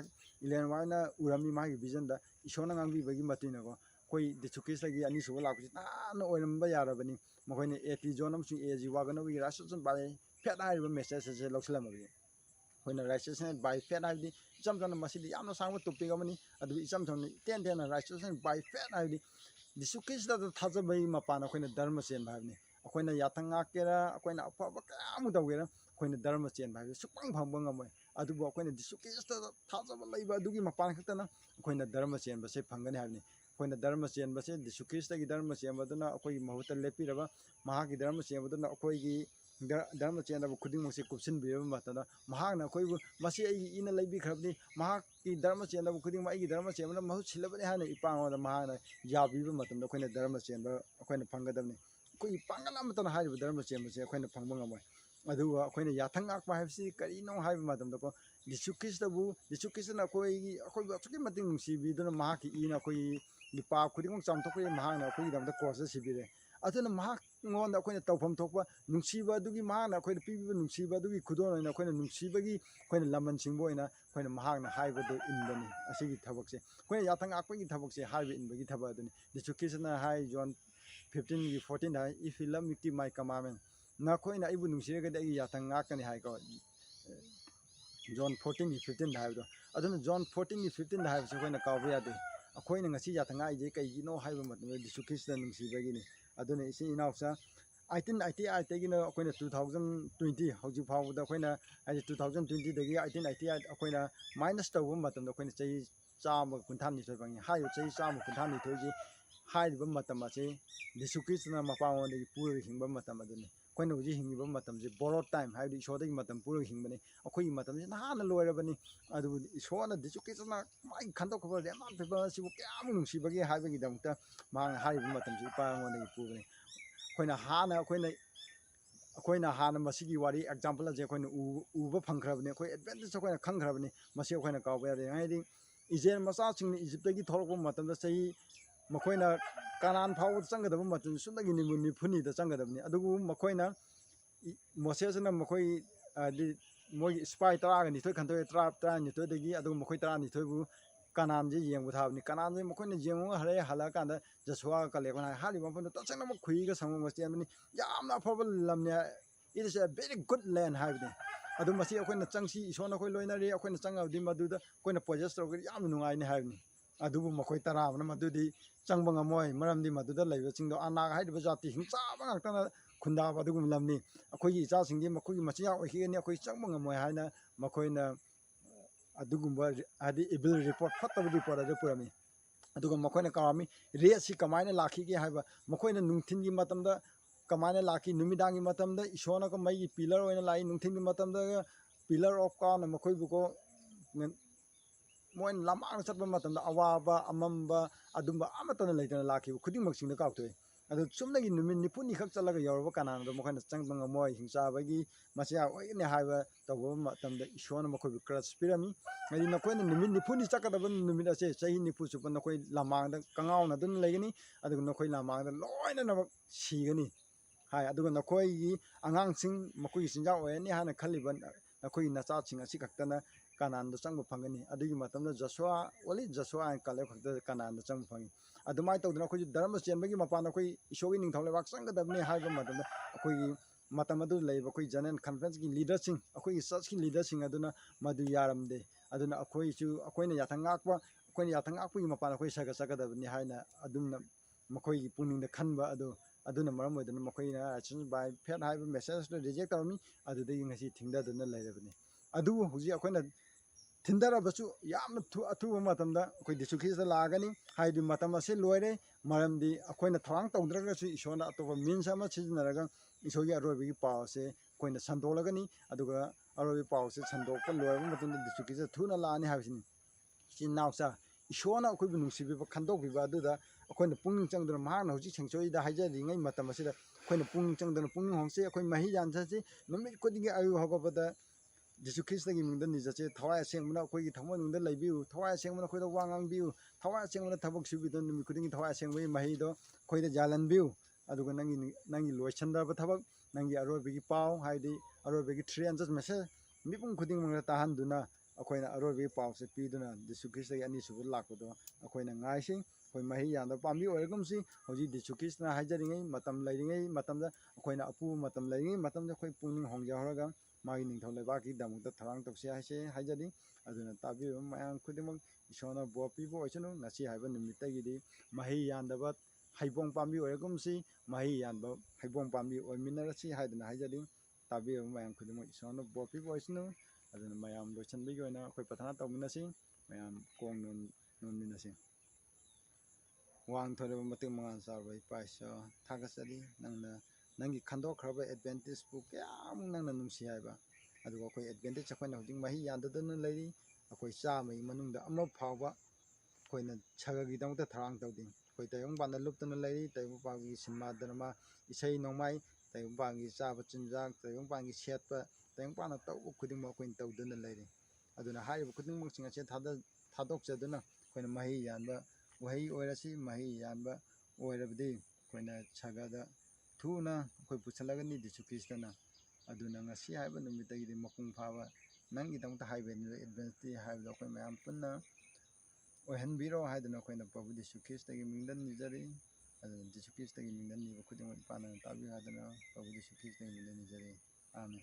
इलेन वाइना उरामी मागी विजन दा इशोना ngambi bagi matinako koi दिसुखी लगी अनि सुबा लापसि तान ओइरमबा यारबनी मखोइना 80 जोन अमसु एजी वागनो वी राइसेंस बाय फेथ हाइबा मेसेज से लौसलमबी होइना राइसेंस बाय फेथ हाइबदी इचम जन मसिदि यामना सांगबा टॉपिक अमनी अदु इचम जन टेन टेन राइसेंस बाय फेथ हाइबदी दिसुखिस दा थाजबई मपान अखोइना धर्म चेन भाबनी अखोइना याथंगा केरा अखोइना अफबा कामु दौगेरा अखोइना धर्म चेन भाबी सुपंग फंबा ngमय अदुबो अखोइना दिसुखिस दा थाजब लैबा अदुगी मपान खतना अखोइना धर्म चेन बसे फंगनी हाबनी अखोइना धर्म चेन बसे दिसुखिस दा धर्म चेन बदना अखोइ महुत लेपिरबा महागी धर्म चेन बदना अखोइगी धर्म चेन दा खुदिंग मसे कुपसिन बिरबा मतदा महागना अखोइबु मसे आइगी इना लैबी खरबनी महाकी धर्म चेन दा खुदिंग माइगी धर्म चेन दा महु छिलबने हाने इपांगोदा महागना याबीबा मतदा अखोइना धर्म चेन दा अखोइना फंगदबनी अखोइ पांगल अमतन हाइबा धर्म चेन बसे अखोइना फंगबा ngमय अदुगा अखोइना याथंग आकबा हाइबसि करिनो हाइबा मतदा को दिसुखिसना अखोइगी अखोइबा अचुकी मतिंग नुसीबीदना महाकी इना अखोइ लिपा खुदिंग चामथोकइ महागना अखोइ दमदा क्रॉस सिबिरे अदुना महाक ngोंदा अखोइना तौफम थोकबा नुसीबा अदुगी महागना अखोइना पीबीबा नुसीबा अदुगी खुदोन ओइना अखोइना नुसीबगी अखोइना लमन सिंबो ओइना अखोइना महागना हाइबदो इनबनी असिगी थबकसे अखोइना याथंग आकबगी थबकसे हाइबा इनबगी थबा अदुनी दिसुखिसना हाइ जॉन 15 की 14 हाइ if you love me keep my commandment नखोइना आइबु नुसीरगदे आइगी याथंग आकनी हाइको जॉन 14 की 15 हाइबदो अदुना जॉन 14 की 15 हाइबसे अखोइना कावबा यादे अखोइना ngasi याथंग आइजे कइगिनो हाइबा मतमे दिसुखिसना नुसीबगिनी अदुना इसी इनाउसा 1888 तगिना अखोइना 2020 हौजि फावदा अखोइना हाइ 2020 दगी 1888 अखोइना माइनस तौबा मतमदा अखोइना चही चाम कुंथान निथोय बंगी हाइ चही चाम कुंथान निथोय जी हाइबा मतम असे दिसुखिसना मपावोंदगी पुर हिंबा मतम अदुनी अखोइना हुजि हिंगिबा मतम जे बोरो टाइम हाइदि इशोदगी मतम पुर हिंबने अखोइ मतम जे नहाना लोयरबनी अदु इशोना दिसुखिसना माइ खंदोखबा रेमा पेपर सिबु क्याम नुसीबगी हाइबगी दमता मांग हाइबा मतम जे इपावोंदगी पुबने अखोइना हाना मसिगी वारी एग्जांपल जे अखोइना उबा फंखरबने अखोइ एडवांटेज अखोइना खंखरबने मसि अखोइना कावबा यादे हाइदि इजेल मचा सिंग इजिप्टगी थोरकबा मतमदा सही मखोइना कानान फाव चंगदबा मतम सुंदगी निमुनि फुनी दा चंगदबनी अदुगु मखोइना मोसेसना मखोइ दि मोइ स्पाई तरागा निथोय खंतोय तरा निथोय दगी अदुगु मखोइ तरा निथोयबु कानान जे येंगु थाबनी कानान जे मखोइना येंगु हरे हला कांदा जसुआ कलेगना हालि मफन तसंग म खुइगा संग मस्तियामनी यामना फबल लमने it is a very good land हाइबनी अदु मसि अखोइना चंगसी इशोना अखोइ लोइनारी अखोइना चंगावदि मदुदा अखोइना पोजेस तौगि याम नुंगाइनी हाइबनी अदुबु मखोइ तराबना मदुदी चंगबा ngमोय मरमदि मदुदा लैबा चिंगदो अनाग हाइदबा जाति हिंसाबा ngakतना ꯈꯨꯟꯗꯥꯕ ꯑꯗꯨꯒꯨꯝꯕ ꯂꯝꯅꯤ ꯑꯩꯈꯣꯏꯒꯤ ꯏꯆꯥꯁꯤꯡꯗꯤ ꯃꯈꯣꯏꯒꯤ ꯃꯆꯤꯟꯖꯥꯛ ꯑꯣꯏꯈꯤꯒꯅꯤ ꯑꯩꯈꯣꯏ ꯆꯪꯕ ꯉꯝꯃꯣꯏ ꯍꯥꯏꯅ ꯃꯈꯣꯏꯅ ꯑꯗꯨꯒꯨꯝꯕ ꯍꯥꯏꯗꯤ ꯏꯕꯤꯜ ꯔꯤꯄꯣꯔꯠ ꯐꯠꯇꯕ ꯔꯤꯄꯣꯔꯠ ꯑꯗꯨ ꯄꯨꯔꯝꯃꯤ ꯑꯗꯨꯒ ꯃꯈꯣꯏꯅ ꯀꯧꯔꯝꯃꯤ ꯔꯦꯠꯁꯤ ꯀꯃꯥꯏꯅ ꯂꯥꯛꯈꯤꯒꯦ ꯍꯥꯏꯕ ꯃꯈꯣꯏꯅ ꯅꯨꯡꯊꯤꯟꯒꯤ ꯃꯇꯝꯗ ꯀꯃꯥꯏꯅ ꯂꯥꯛꯈꯤ ꯅꯨꯃꯤꯗꯥꯡꯒꯤ ꯃꯇꯝꯗ ꯏꯁꯣꯔꯅ ꯃꯩꯒꯤ ꯄꯤꯂꯔ ꯑꯣꯏꯅ ꯂꯥꯛꯏ ꯅꯨꯡꯊꯤꯟꯒꯤ ꯃꯇꯝꯗ ꯄꯤꯂꯔ ꯑꯣꯐ ꯀꯥꯎꯅ ꯃꯈꯣꯏꯕꯨꯀꯣ ꯃꯣꯏꯅ ꯂꯝꯃꯥꯡꯗ ꯆꯠꯄ ꯃꯇꯝꯗ ꯑꯋꯥꯕ ꯑꯃꯝꯕ ꯑꯗꯨꯝꯕ ꯑꯃꯠꯇꯅ ꯂꯩꯇꯅ ꯂꯥꯛꯈꯤꯕ ꯈꯨꯗꯤꯡꯃꯛꯁꯤꯡꯗ ꯀꯥꯎꯊꯣꯛꯏ ꯑꯗꯨ ꯆꯨꯝꯅꯒꯤ ꯅꯨꯃꯤꯠ 90ꯈꯛ ꯆꯠꯂꯒ ꯌꯧꯔꯕ ꯀꯅꯥꯅꯗꯣ ꯃꯈꯣꯏꯅ ꯆꯪꯕ ꯉꯝꯃꯣꯏ ꯍꯤꯡꯆꯥꯕꯒꯤ ꯃꯆꯤꯟꯖꯥꯛ ꯑꯣꯏꯒꯅꯤ ꯍꯥꯏꯕ ꯇꯧꯕ ꯃꯇꯝꯗ ꯏꯁꯣꯔꯅ ꯃꯈꯣꯏꯕꯨ ꯀ꯭ꯔꯁ ꯄꯤꯔꯝꯃꯤ ꯍꯥꯏꯗꯤ ꯅꯈꯣꯏꯅ ꯅꯨꯃꯤꯠ 90ꯅꯤ ꯆꯠꯀꯗꯕ ꯅꯨꯃꯤꯠ ꯑꯁꯦ ꯆꯍꯤ 90 ꯆꯨꯞꯄ ꯅꯈꯣꯏ ꯂꯝꯃꯥꯡꯗ ꯀꯉꯥꯎꯅꯗꯨꯅ ꯂꯩꯒꯅꯤ ꯑꯗꯨꯒ ꯅꯈꯣꯏ ꯂꯝꯃꯥꯡꯗ ꯂꯣꯏꯅꯃꯛ ꯁꯤꯒꯅꯤ ꯍꯥꯏ ꯑꯗꯨꯒ ꯅꯈꯣꯏꯒꯤ ꯑꯉꯥꯡꯁꯤꯡ ꯃꯈꯣꯏꯒꯤ ꯆꯤꯟꯖꯥꯛ ꯑꯣꯏꯔꯅꯤ ꯍꯥꯏꯅ ꯈꯜꯂꯤꯕ ꯅꯈꯣꯏꯒꯤ ꯅꯆꯥꯁꯤꯡ ꯑꯁꯤ ꯈꯛꯇꯅ ꯀꯅꯥꯟꯗ ꯆꯪꯕ ꯐꯪꯒꯅꯤ ꯑꯗꯨꯒꯤ ꯃꯇꯝꯗ ꯖꯁꯨꯋꯥ ꯑꯣꯟꯂꯤ ꯖꯁꯨꯋꯥ ꯑꯦꯟ ꯀꯥꯂꯦꯕ ꯈꯛꯇ ꯀꯅꯥꯟꯗ ꯆꯪꯕ ꯐꯪꯉꯤ ꯑꯗꯨꯃꯥꯏꯅ ꯇꯧꯗꯅ ꯑꯩꯈꯣꯏꯁꯨ ꯙꯔꯃ ꯆꯦꯟꯕꯒꯤ ꯃꯄꯥꯟꯗ ꯑꯩꯈꯣꯏ ꯏꯁꯣꯔꯒꯤ ꯅꯤꯡꯊꯧ ꯂꯩꯕꯥꯛ ꯆꯪꯒꯗꯕꯅꯤ ꯍꯥꯏꯕ ꯃꯇꯝꯗ ꯑꯩꯈꯣꯏꯒꯤ ꯃꯇꯝ ꯑꯗꯨ ꯂꯩꯕ ꯑꯩꯈꯣꯏ ꯖꯦꯅꯔꯦꯜ ꯀꯟꯐꯔꯦꯟꯁꯀꯤ ꯂꯤꯗꯔꯁꯤꯡ ꯑꯩꯈꯣꯏꯒꯤ ꯆꯔꯆꯀꯤ ꯂꯤꯗꯔꯁꯤꯡ ꯑꯗꯨꯅ ꯃꯗꯨ ꯌꯥꯔꯝꯗꯦ ꯑꯗꯨꯅ ꯑꯩꯈꯣꯏꯁꯨ ꯑꯩꯈꯣꯏꯅ ꯌꯥꯊꯪ ꯉꯥꯛꯄꯒꯤ ꯃꯄꯥꯟꯗ ꯑꯩꯈꯣꯏ ꯁꯔꯒ ꯆꯠꯀꯗꯕꯅꯤ ꯍꯥꯏꯅ ꯑꯗꯨꯝꯅ ꯃꯈꯣꯏꯒꯤ ꯄꯨꯛꯅꯤꯡꯗ ꯈꯟꯕ ꯑꯗꯨꯅ ꯃꯔꯝ ꯑꯣꯏꯗꯨꯅ ꯃꯈꯣꯏꯅ ꯔꯥꯏꯆꯁ ꯕꯥꯏ ꯐꯦꯠ ꯍꯥꯏꯕ ꯃꯦꯁꯦꯖꯇꯨ ꯔꯤꯖꯦꯛ ꯇꯧꯔꯝꯃꯤ ꯑꯗꯨꯗꯒꯤ ꯉꯁꯤ ꯊꯤꯡꯊꯗꯨꯅ ꯂꯩꯔꯕꯅꯤ ꯑꯗꯨꯕꯨ ꯍꯧꯖꯤꯛ ꯑꯩꯈꯣꯏꯅ ꯊꯤꯟꯊꯔꯕꯁꯨ ꯌꯥꯝꯅ ꯑꯊꯨꯕ ꯃꯇꯝꯗ ꯑꯩꯈꯣꯏ ꯗꯤꯁꯨ ꯈ꯭ꯔꯤꯁꯇ ꯂꯥꯛꯑꯒꯅꯤ ꯍꯥꯏꯗꯤ ꯃꯇꯝ ꯑꯁꯤ ꯂꯣꯏꯔꯦ ꯃꯔꯝꯗꯤ ꯑꯩꯈꯣꯏꯅ ꯊꯧꯔꯥꯡ ꯇꯧꯗ꯭ꯔꯒꯁꯨ ꯏꯁꯣꯔꯅ ꯑꯇꯣꯞꯄ ꯃꯤꯟꯁ ꯑꯃ ꯁꯤꯖꯤꯟꯅꯔꯒ ꯏꯁꯣꯔꯒꯤ ꯑꯔꯣꯏꯕꯒꯤ ꯄꯥꯎ ꯑꯁꯦ ꯑꯩꯈꯣꯏꯅ ꯁꯟꯗꯣꯛꯂꯒꯅꯤ ꯑꯗꯨꯒ ꯑꯔꯣꯏꯕꯒꯤ ꯄꯥꯎ ꯑꯁꯦ ꯁꯟꯗꯣꯛꯄ ꯂꯣꯏꯔꯕ ꯃꯇꯨꯡꯗ ꯗꯤꯁꯨ ꯈ꯭ꯔꯤꯁꯇ ꯊꯨꯅ ꯂꯥꯛꯑꯅꯤ ꯍꯥꯏꯕꯁꯤꯅꯤ ꯏꯆꯤꯟ ꯏꯅꯥꯎꯆꯥ ꯏꯁꯣꯔꯅ ꯑꯩꯈꯣꯏꯕꯨ ꯅꯨꯡꯁꯤꯕꯤꯕ ꯈꯟꯗꯣꯛꯄꯤꯕ ꯑꯗꯨꯗ ꯑꯩꯈꯣꯏꯅ ꯄꯨꯛꯅꯤꯡ ꯆꯪꯗꯨꯅ ꯃꯍꯥꯛꯅ ꯍꯧꯖꯤꯛ ꯁꯦꯡꯆꯨꯔꯤꯗ ꯍꯥꯏꯖꯔꯤꯉꯩ ꯃꯇꯝ ꯑꯁꯤꯗ ꯑꯩꯈꯣꯏꯅ ꯄꯨꯛꯅꯤꯡ ꯆꯪꯗꯨꯅ ꯄꯨꯛꯅꯤꯡ ꯍꯣꯡꯁꯤ ꯑꯩꯈꯣꯏ ꯃꯍꯤ ꯌꯥꯟꯖꯁꯤ ꯅꯨꯃꯤꯠ ꯈꯨꯗꯤꯡꯒꯤ ꯑꯌꯨꯛ ꯍꯧꯒꯠꯄꯗ ꯖꯤꯁꯨ ꯈ꯭ꯔꯤꯁꯇꯒꯤ ꯃꯤꯡꯗ ꯅꯤꯖꯁꯤ ꯊꯋꯥꯏ ꯑꯁꯦꯡꯕꯅ ꯑꯩꯈꯣꯏꯒꯤ ꯊꯃꯣꯏꯅꯨꯡꯗ ꯂꯩꯕꯤꯌꯨ ꯊꯋꯥꯏ ꯑꯁꯦꯡꯕꯅ ꯑꯩꯈꯣꯏꯗ ꯋꯥ ꯉꯥꯡꯕꯤꯌꯨ ꯊꯋꯥꯏ ꯑꯁꯦꯡꯕꯅ ꯊꯕꯛ ꯁꯨꯕꯤꯗꯨꯅ ꯅꯨꯃꯤꯠ ꯈꯨꯗꯤꯡꯒꯤ ꯊꯋꯥꯏ ꯑꯁꯦꯡꯕꯒꯤ ꯃꯍꯩꯗꯣ ꯑꯩꯈꯣꯏꯗ ꯌꯥꯜꯍꯟꯕꯤꯌꯨ ꯑꯗꯨꯒ ꯅꯪꯒꯤ ꯂꯣꯏꯁꯤꯟꯗ꯭ꯔꯕ ꯊꯕꯛ ꯅꯪꯒꯤ ꯑꯔꯣꯏꯕꯒꯤ ꯄꯥꯎ ꯍꯥꯏꯗꯤ ꯑꯔꯣꯏꯕꯒꯤ 300 ꯃꯦꯁꯦꯖ ꯃꯤꯄꯨꯝ ꯈꯨꯗꯤꯡꯃꯛꯇ ꯇꯥꯍꯟꯗꯨꯅ ꯑꯩꯈꯣꯏꯅ ꯑꯔꯣꯏꯕꯒꯤ ꯄꯥꯎꯁꯦ ꯄꯤꯗꯨꯅ ꯖꯤꯁꯨ ꯈ꯭ꯔꯤꯁꯇꯒꯤ ꯑꯅꯤꯁꯨꯕ ꯂꯥꯛꯄꯗꯣ ꯑꯩꯈꯣꯏꯅ ꯉꯥꯏꯁꯤ ꯑꯩꯈꯣꯏ ꯃꯍꯩ ꯌꯥꯟꯗꯕ ꯄꯥꯝꯕꯤ ꯑꯣꯏꯔꯒꯨꯝꯁꯤ ꯍꯧꯖꯤꯛ ꯖꯤꯁꯨ ꯈ꯭ꯔꯤꯁꯇꯅ ꯍꯥꯏꯖꯔꯤꯉꯩ ꯃꯇꯝ ꯂꯩꯔꯤꯉꯩ ꯃꯇꯝꯗ ꯑꯩꯈꯣꯏꯅ ꯑꯄꯨꯕ ꯃꯇꯝ ꯂꯩꯔꯤꯉꯩ ꯃꯇꯝꯗ ꯑꯩꯈꯣꯏ ꯄꯨꯛꯅꯤꯡ ꯍꯣꯡꯖꯍꯧꯔꯒ ꯃꯥꯒꯤ ꯅꯤꯡꯊꯧ ꯂꯩꯕꯥꯛꯀꯤꯗꯃꯛꯇ ꯊꯧꯔꯥꯡ ꯇꯧꯁꯤ ꯍꯥꯏꯁꯦ ꯍꯥꯏꯖꯔꯤ ꯑꯗꯨꯅ ꯇꯥꯕꯤꯔꯤꯕ ꯃꯌꯥꯝ ꯈꯨꯗꯤꯡꯃꯛ ꯏꯁꯣꯔꯅ ꯕꯣꯔ ꯄꯤꯕ ꯑꯣꯏꯁꯅꯨ ꯉꯁꯤ ꯍꯥꯏꯕ ꯅꯨꯃꯤꯠꯇꯒꯤꯗꯤ ꯃꯍꯩ ꯌꯥꯟꯗꯕ ꯍꯩꯕꯣꯡ ꯄꯥꯝꯕꯤ ꯑꯣꯏꯔꯒꯨꯝꯁꯤ ꯃꯍꯩ ꯌꯥꯟꯕ ꯍꯩꯕꯣꯡ ꯄꯥꯝꯕꯤ ꯑꯣꯏꯃꯤꯟꯅꯔꯁꯤ ꯍꯥꯏꯗꯨꯅ ꯍꯥꯏꯖꯔꯤ ꯇꯥꯕꯤꯔꯤꯕ ꯃꯌꯥꯝ ꯈꯨꯗꯤꯡꯃꯛ ꯏꯁꯣꯔꯅ ꯕꯣꯔ ꯄꯤꯕ ꯑꯣꯏꯁꯅꯨ ꯑꯗꯨꯅ ꯃꯌꯥꯝ ꯂꯣꯏꯁꯤꯟꯕꯒꯤ ꯑꯣꯏꯅ ꯑꯩꯈꯣꯏ ꯄ꯭ꯔꯊꯅꯥ ꯇꯧꯃꯤꯟꯅꯁꯤ ꯃꯌꯥꯝ ꯀꯣꯡ ꯅꯣꯟꯃꯤꯟꯅꯁꯤ ꯋꯥꯡꯊꯣꯔꯕ ꯃꯇꯤꯛ ꯃꯉꯥꯜ ꯆꯥꯎꯔꯕ ꯏꯄꯥ ꯏꯁꯣꯔ ꯊꯥꯒꯠꯆꯔꯤ ꯅꯪꯒꯤ ꯈꯟꯗꯣꯛꯈ꯭ꯔꯕ ꯑꯦꯗꯚꯦꯟꯇꯦꯖꯄꯨ ꯀꯌꯥꯃꯨꯛ ꯅꯪꯅ ꯅꯨꯡꯁꯤ ꯍꯥꯏꯕ ꯑꯗꯨꯒ ꯑꯩꯈꯣꯏ ꯑꯦꯗꯚꯦꯟꯇꯦꯖ ꯑꯩꯈꯣꯏꯅ ꯍꯧꯖꯤꯛ ꯃꯍꯩ ꯌꯥꯟꯗꯗꯨꯅ ꯂꯩꯔꯤ ꯑꯩꯈꯣꯏ ꯆꯥꯝꯃꯒꯤ ꯃꯅꯨꯡꯗ ꯑꯃ ꯐꯥꯎꯕ ꯑꯩꯈꯣꯏꯅ ꯁꯔꯒꯒꯤꯗꯃꯛꯇ ꯊꯧꯔꯥꯡ ꯇꯧꯗꯦ ꯑꯩꯈꯣꯏ ꯇꯥꯏꯕꯪꯄꯥꯟꯗ ꯂꯨꯞꯇꯨꯅ ꯂꯩꯔꯤ ꯇꯥꯏꯕꯪꯄꯥꯟꯒꯤ ꯁꯤꯟꯃꯥ ꯗꯔꯃꯥ ꯏꯁꯩ ꯅꯣꯡꯃꯥꯏ ꯇꯥꯏꯕꯪꯄꯥꯟꯒꯤ ꯆꯥꯕ ꯆꯤꯟꯖꯥꯛ ꯇꯥꯏꯕꯪꯄꯥꯟꯒꯤ ꯁꯦꯠꯄ ꯇꯥꯏꯕꯪꯄꯥꯟꯅ ꯇꯧꯕ ꯈꯨꯗꯤꯡꯃꯛ ꯑꯩꯈꯣꯏꯅ ꯇꯧꯗꯨꯅ ꯂꯩꯔꯤ ꯑꯗꯨꯅ ꯍꯥꯏꯔꯤꯕ ꯈꯨꯗꯤꯡꯃꯛꯁꯤꯡ ꯑꯁꯤ ꯊꯥꯗꯣꯛꯆꯗꯨꯅ ꯑꯩꯈꯣꯏꯅ ꯃꯍꯩ ꯌꯥꯟꯕ ꯎꯍꯩ ꯑꯣꯏꯔꯁꯤ ꯃꯍꯩ ꯌꯥꯟꯕ ꯑꯣꯏꯔꯕꯗꯤ ꯑꯩꯈꯣꯏꯅ ꯁꯔꯒꯗ ꯊꯨꯅ ꯑꯩꯈꯣꯏ ꯄꯨꯁꯤꯜꯂꯒꯅꯤ ꯖꯤꯁꯨ ꯈ꯭ꯔꯤꯁꯇꯅ ꯑꯗꯨꯅ ꯉꯁꯤ ꯍꯥꯏꯕ ꯅꯨꯃꯤꯠꯇꯒꯤꯗꯤ ꯃꯄꯨꯡ ꯐꯥꯕ ꯅꯪꯒꯤꯗꯃꯛꯇ ꯍꯥꯏꯕꯅꯤꯕ ꯑꯦꯗꯚꯦꯟꯁꯇꯤ ꯍꯥꯏꯕꯗꯣ ꯑꯩꯈꯣꯏ ꯃꯌꯥꯝ ꯄꯨꯟꯅ ꯑꯣꯏꯍꯟꯕꯤꯔꯣ ꯍꯥꯏꯗꯨꯅ ꯑꯩꯈꯣꯏꯅ ꯄ꯭ꯔꯚꯨ ꯖꯤꯁꯨ ꯈ꯭ꯔꯤꯁꯇꯒꯤ ꯃꯤꯡꯗ ꯅꯤꯖꯔꯤ ꯑꯗꯨꯅ ꯖꯤꯁꯨ ꯈ꯭ꯔꯤꯁꯇꯒꯤ ꯃꯤꯡꯗ ꯅꯤꯕ ꯈꯨꯗꯤꯡꯃꯛ ꯏꯄꯥꯅ ꯇꯥꯕꯤꯌꯨ ꯍꯥꯏꯗꯨꯅ ꯄ꯭ꯔꯚꯨ ꯖꯤꯁꯨ ꯈ꯭ꯔꯤꯁꯇꯒꯤ ꯃꯤꯡꯗ ꯅꯤꯖꯔꯤ ꯑꯥꯃꯦꯟ